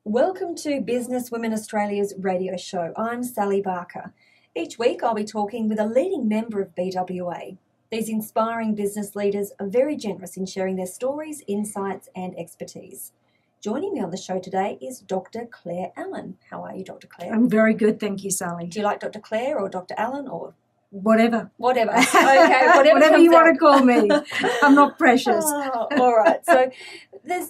Welcome to Business Women Australia's radio show. I'm Sally Barker. Each week I'll be talking with a leading member of BWA. These inspiring business leaders are very generous in sharing their stories, insights and expertise. Joining me on the show today is Dr. Clare Allen. How are you, Dr. Clare? I'm very good, thank you, Sally. Do you like Dr. Clare or Dr. Allen or Whatever. whatever? Okay, whatever you comes want to call me. I'm not precious. Oh, all right. So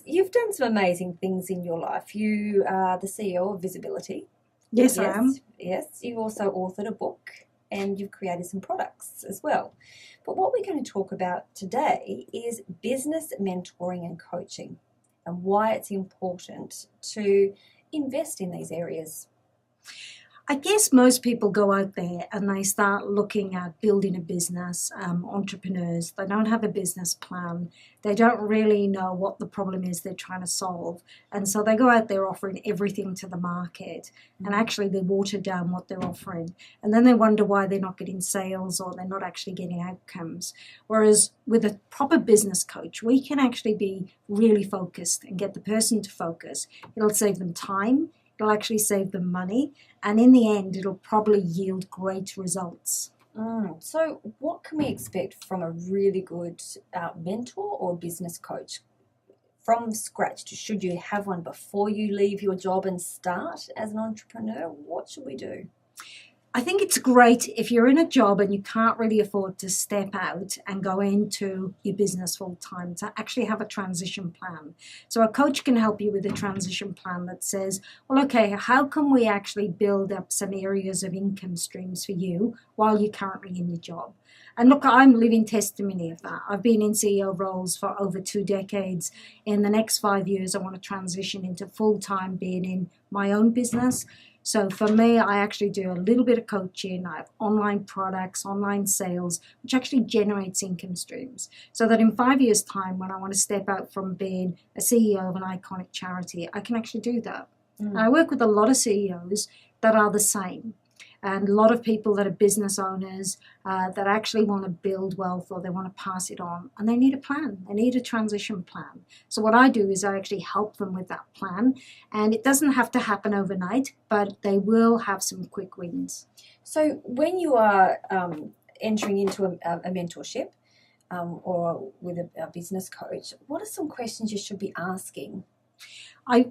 you've done some amazing things in your life. You are the CEO of Visibility. Yes, I am. Yes. You've also authored a book and you've created some products as well. But what we're going to talk about today is business mentoring and coaching and why it's important to invest in these areas. I guess most people go out there and they start looking at building a business, entrepreneurs. They don't have a business plan. They don't really know what the problem is they're trying to solve. And so they go out there offering everything to the market. And actually they water down what they're offering. And then they wonder why they're not getting sales or they're not actually getting outcomes. Whereas with a proper business coach, we can actually be really focused and get the person to focus. It'll save them time. It'll actually save them money, and in the end, it'll probably yield great results. So what can we expect from a really good mentor or business coach from scratch? Should you have one before you leave your job and start as an entrepreneur? What should we do? I think it's great if you're in a job and you can't really afford to step out and go into your business full time to actually have a transition plan. So a coach can help you with a transition plan that says, well, okay, how can we actually build up some areas of income streams for you while you're currently in your job? And look, I'm living testimony of that. I've been in CEO roles for over 2 decades. In the next 5 years, I want to transition into full-time being in my own business. So for me, I actually do a little bit of coaching. I have online products, online sales, which actually generates income streams. So that in 5 years' time, when I want to step out from being a CEO of an iconic charity, I can actually do that. I work with a lot of CEOs that are the same. And a lot of people that are business owners that actually want to build wealth or they want to pass it on. And they need a plan. They need a transition plan. So what I do is I actually help them with that plan. And it doesn't have to happen overnight, but they will have some quick wins. So when you are entering into a mentorship or with a business coach, what are some questions you should be asking?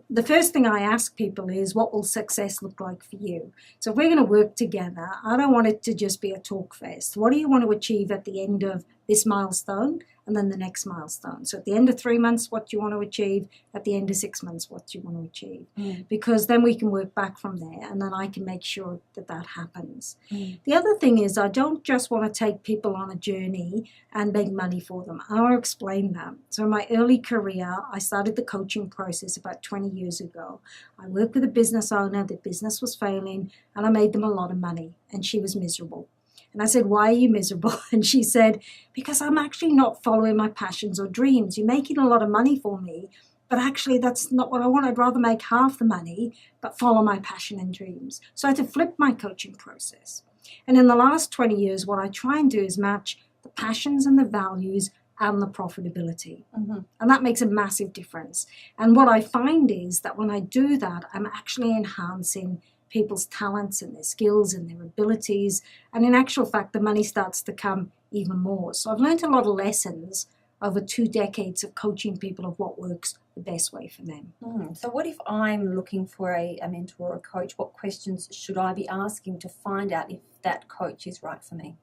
The first thing I ask people is, what will success look like for you? So if we're going to work together, I don't want it to just be a talk fest. What do you want to achieve at the end of this milestone and then the next milestone? So at the end of 3 months, what do you want to achieve? At the end of 6 months, what do you want to achieve? Because then we can work back from there and then I can make sure that that happens. The other thing is I don't just want to take people on a journey and make money for them. I want to explain that. So in my early career, I started the coaching process about 20 years ago. I worked with a business owner. The business was failing and I made them a lot of money and she was miserable. And I said, why are you miserable? And she said, because I'm actually not following my passions or dreams. You're making a lot of money for me, but actually that's not what I want. I'd rather make half the money, but follow my passion and dreams. So I had to flip my coaching process. And in the last 20 years, what I try and do is match the passions and the values and the profitability. And that makes a massive difference. And what I find is that when I do that, I'm actually enhancing people's talents and their skills and their abilities. And in actual fact, the money starts to come even more. So I've learned a lot of lessons over 2 decades of coaching people of what works the best way for them. So what if I'm looking for a mentor or a coach? What questions should I be asking to find out if that coach is right for me?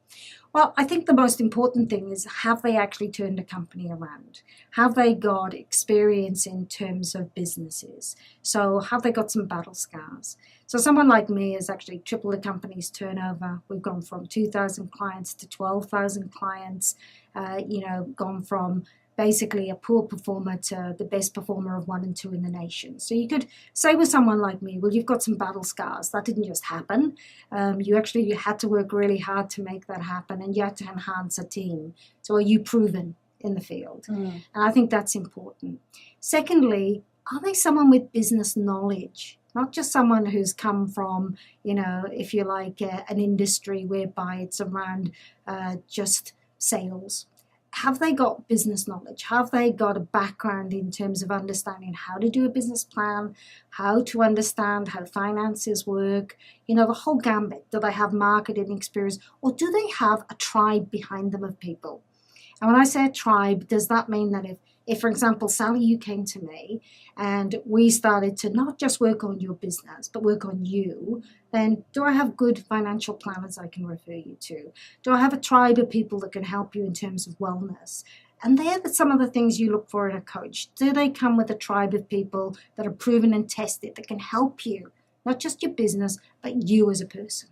Well, I think the most important thing is, have they actually turned a company around? Have they got experience in terms of businesses? So have they got some battle scars? So someone like me has actually tripled the company's turnover. We've gone from 2,000 clients to 12,000 clients, gone from basically a poor performer to the best performer of 1 and 2 in the nation. So you could say with someone like me, well, you've got some battle scars. That didn't just happen. You had to work really hard to make that happen, and you had to enhance a team. So are you proven in the field? And I think that's important. Secondly, are they someone with business knowledge? Not just someone who's come from, if you like, an industry whereby it's around just sales. have they got business knowledge? Have they got a background in terms of understanding how to do a business plan, how to understand how finances work, the whole gambit? Do they have marketing experience, or do they have a tribe behind them of people? And when I say a tribe, does that mean that if, for example, Sally, you came to me and we started to not just work on your business, but work on you, then do I have good financial planners I can refer you to? Do I have a tribe of people that can help you in terms of wellness? And they're some of the things you look for in a coach. Do they come with a tribe of people that are proven and tested that can help you, not just your business, but you as a person?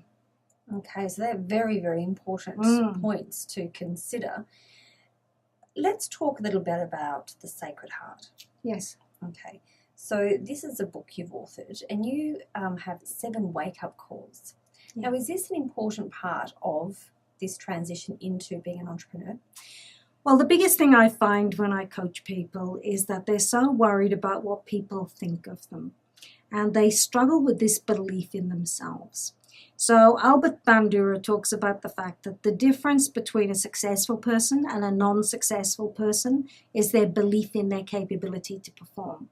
Okay, so they're very, very important points to consider. Let's talk a little bit about the Sacred Heart. Yes. Okay, so this is a book you've authored, and you have 7 wake-up calls. Yeah. Now, is this an important part of this transition into being an entrepreneur? Well, the biggest thing I find when I coach people is that they're so worried about what people think of them, and they struggle with this belief in themselves. So Albert Bandura talks about the fact that the difference between a successful person and a non-successful person is their belief in their capability to perform.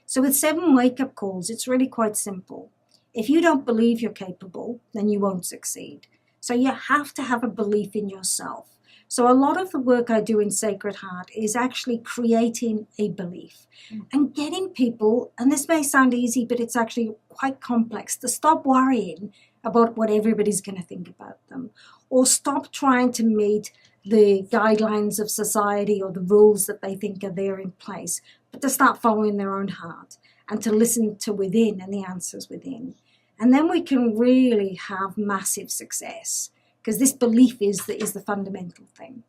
So with 7 wake-up calls, it's really quite simple. If you don't believe you're capable, then you won't succeed. So you have to have a belief in yourself. So a lot of the work I do in Sacred Heart is actually creating a belief and getting people, and this may sound easy, but it's actually quite complex, to stop worrying about what everybody's going to think about them, or stop trying to meet the guidelines of society or the rules that they think are there in place, but to start following their own heart and to listen to within and the answers within. And then we can really have massive success, because this belief is the fundamental thing.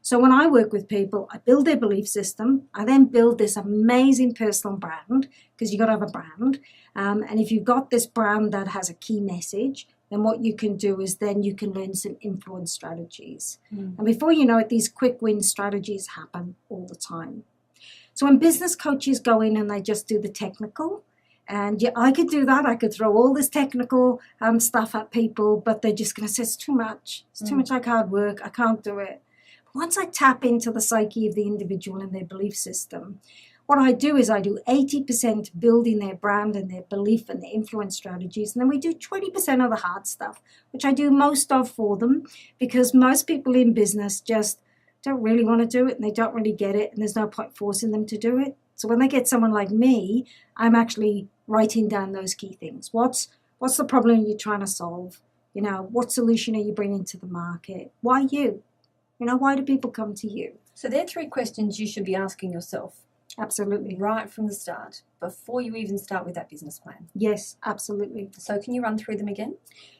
So when I work with people, I build their belief system. I then build this amazing personal brand, because you've got to have a brand. And if you've got this brand that has a key message, then what you can do is then you can learn some influence strategies. And before you know it, these quick win strategies happen all the time. So when business coaches go in and they just do the technical, and yeah, I could do that. I could throw all this technical stuff at people, but they're just going to say, it's too much. It's too much like hard work. I can't do it. Once I tap into the psyche of the individual and their belief system, what I do is I do 80% building their brand and their belief and their influence strategies, and then we do 20% of the hard stuff, which I do most of for them, because most people in business just don't really want to do it and they don't really get it, and there's no point forcing them to do it. So when they get someone like me, I'm actually writing down those key things. What's the problem you're trying to solve? What solution are you bringing to the market? Why you? Why do people come to you? So there are 3 questions you should be asking yourself. Absolutely. Right from the start, before you even start with that business plan. Yes, absolutely. So can you run through them again?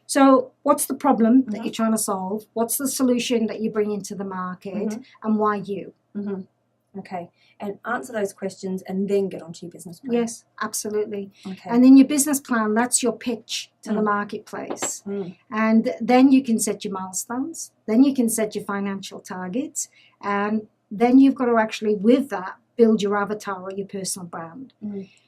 So what's the problem that you're trying to solve? What's the solution that you bring into the market? And why you? Okay. And answer those questions and then get onto your business plan. Yes, absolutely. Okay. And then your business plan, that's your pitch to the marketplace. And then you can set your milestones. Then you can set your financial targets. And then you've got to actually, with that, build your avatar or your personal brand.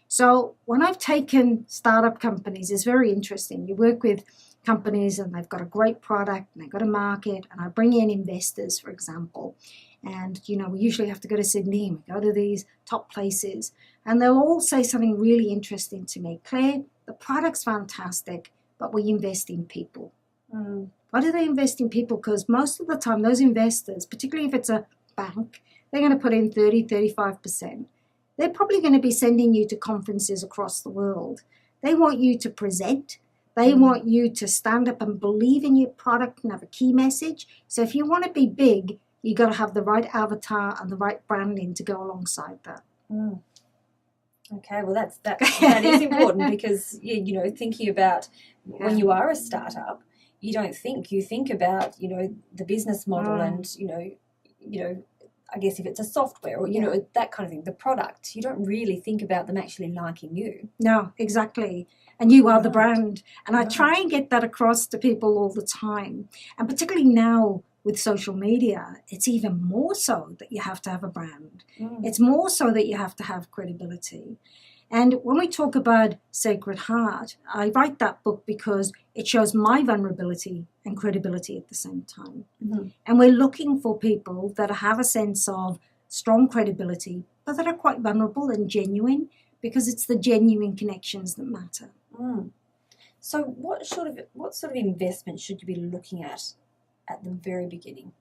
So when I've taken startup companies, it's very interesting. You work with companies and they've got a great product and they've got a market, and I bring in investors, for example. And, we usually have to go to Sydney and we go to these top places, and they'll all say something really interesting to me. Claire, the product's fantastic, but we invest in people. Why do they invest in people? Because most of the time those investors, particularly if it's a bank, they're going to put in 30, 35%. They're probably going to be sending you to conferences across the world. They want you to present. They want you to stand up and believe in your product and have a key message. So if you want to be big, you got to have the right avatar and the right branding to go alongside that. Okay, well that is important, because thinking about when you are a startup, you don't think, you think about the business model and I guess if it's a software or that kind of thing, the product, you don't really think about them actually liking you. No, exactly. And you are the brand. And I try and get that across to people all the time. And particularly now with social media, it's even more so that you have to have a brand. It's more so that you have to have credibility. And when we talk about Sacred Heart, I write that book because it shows my vulnerability and credibility at the same time. Mm-hmm. And we're looking for people that have a sense of strong credibility, but that are quite vulnerable and genuine, because it's the genuine connections that matter. Mm. So what sort of investment should you be looking at the very beginning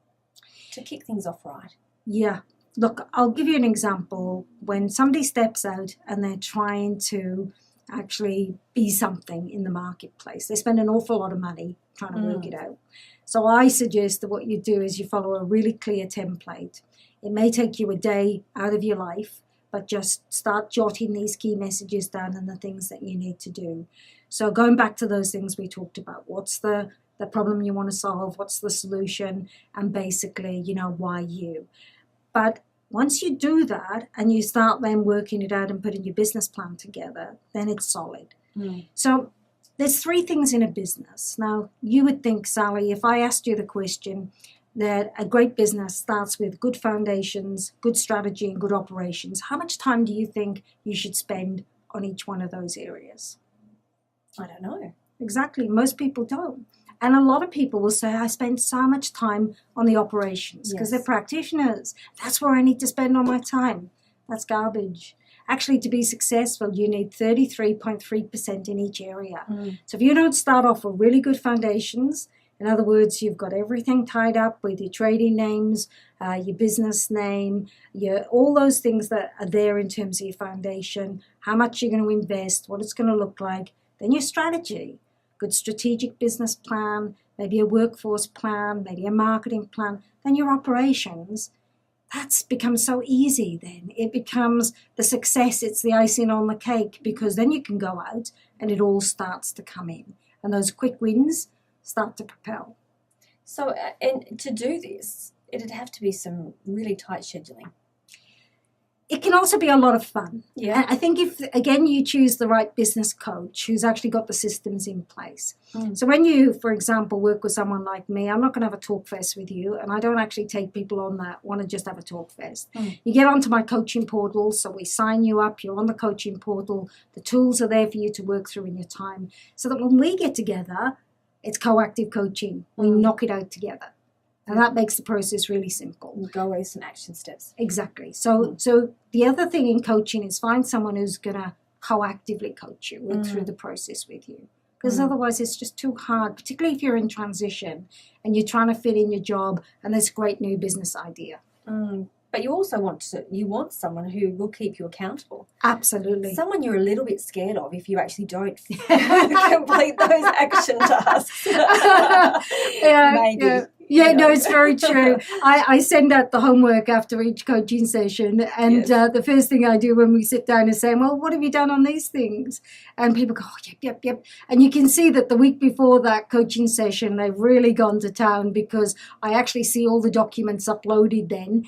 to kick things off right? Yeah. Look, I'll give you an example. When somebody steps out and they're trying to actually be something in the marketplace, they spend an awful lot of money trying to work it out. So I suggest that what you do is you follow a really clear template. It may take you a day out of your life, but just start jotting these key messages down and the things that you need to do. So going back to those things we talked about, what's the problem you want to solve, what's the solution, and basically, why you. But once you do that and you start then working it out and putting your business plan together, then it's solid. So there's 3 things in a business. Now, you would think, Sally, if I asked you the question that a great business starts with good foundations, good strategy, and good operations, how much time do you think you should spend on each one of those areas? I don't know. Exactly. Most people don't. And a lot of people will say, I spend so much time on the operations because they're practitioners. That's where I need to spend all my time. That's garbage. Actually, to be successful, you need 33.3% in each area. So if you don't start off with really good foundations, in other words, you've got everything tied up with your trading names, your business name, all those things that are there in terms of your foundation, how much you're going to invest, what it's going to look like, then your strategy. Good strategic business plan, maybe a workforce plan, maybe a marketing plan, then your operations. That's becomes so easy then. It becomes the success, it's the icing on the cake, because then you can go out and it all starts to come in. And those quick wins start to propel. So, and to do this, it'd have to be some really tight scheduling. It can also be a lot of fun. Yeah. I think if, again, you choose the right business coach who's actually got the systems in place. So when you, for example, work with someone like me, I'm not going to have a talk fest with you, and I don't actually take people on that want to just have a talk fest. You get onto my coaching portal, so we sign you up, you're on the coaching portal, the tools are there for you to work through in your time, so that when we get together, it's coactive coaching. We knock it out together. And that makes the process really simple. You go with some action steps. Exactly. So the other thing in coaching is find someone who's going to proactively coach you, work through the process with you. Because otherwise it's just too hard, particularly if you're in transition and you're trying to fit in your job and there's a great new business idea. But you also want someone who will keep you accountable. Absolutely. Someone you're a little bit scared of if you actually don't complete those action tasks. Maybe. Yeah, no, it's very true. I send out the homework after each coaching session, and the first thing I do when we sit down is say, well, what have you done on these things? And people go, oh, yep. And you can see that the week before that coaching session, they've really gone to town because I actually see all the documents uploaded then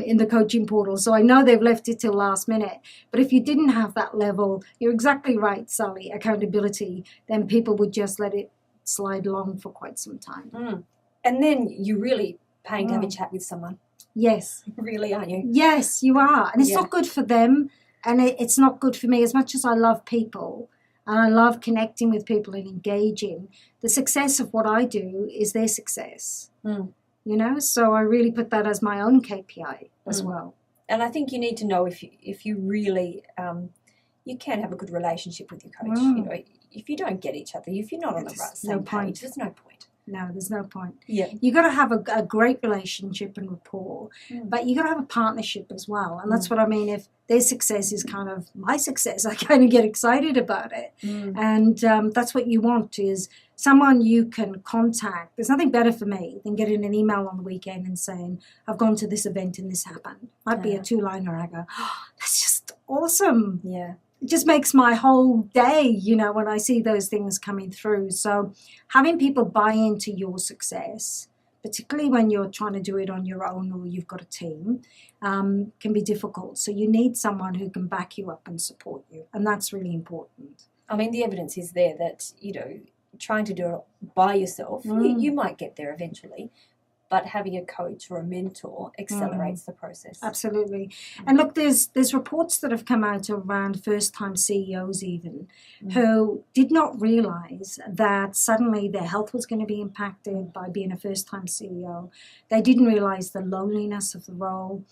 in the coaching portal. So I know they've left it till last minute. But if you didn't have that level, you're exactly right, Sally, accountability, then people would just let it slide along for quite some time. And then you're really paying to have a chat with someone. Yes. Really, aren't you? Yes, you are. And it's not good for them, and it's not good for me. As much as I love people and I love connecting with people and engaging, the success of what I do is their success. So I really put that as my own KPI as well. And I think you need to know if you really you can have a good relationship with your coach. If you don't get each other, if you're not on the same page, there's no point. No, there's no point. Yeah. You got to have a great relationship and rapport, but you got to have a partnership as well. And that's what I mean. If their success is kind of my success, I kind of get excited about it. And that's what you want, is someone you can contact. There's nothing better for me than getting an email on the weekend and saying, I've gone to this event and this happened. Might be a 2-liner. I go, oh, that's just awesome. Yeah. It just makes my whole day, when I see those things coming through. So having people buy into your success, particularly when you're trying to do it on your own or you've got a team, can be difficult. So you need someone who can back you up and support you. And that's really important. I mean, the evidence is there that, trying to do it by yourself, you might get there eventually. but having a coach or a mentor accelerates the process. Absolutely. And look, there's reports that have come out around first-time CEOs even who did not realize that suddenly their health was going to be impacted by being a first-time CEO. They didn't realize the loneliness of the role.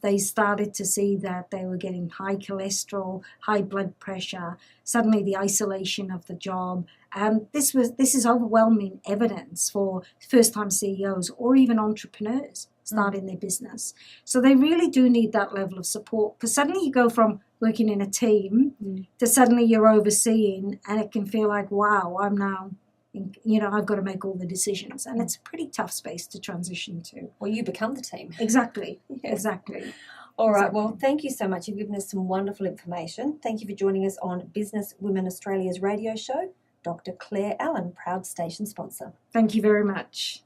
They started to see that they were getting high cholesterol, high blood pressure, suddenly the isolation of the job. And this is overwhelming evidence for first-time CEOs or even entrepreneurs starting their business. So they really do need that level of support, because suddenly you go from working in a team to suddenly you're overseeing, and it can feel like, wow, I'm now, I've got to make all the decisions. And it's a pretty tough space to transition to. Well, you become the team. Exactly. Yeah. Exactly. All right. Well, thank you so much. You've given us some wonderful information. Thank you for joining us on Business Women Australia's radio show. Dr. Clare Allen, proud station sponsor. Thank you very much.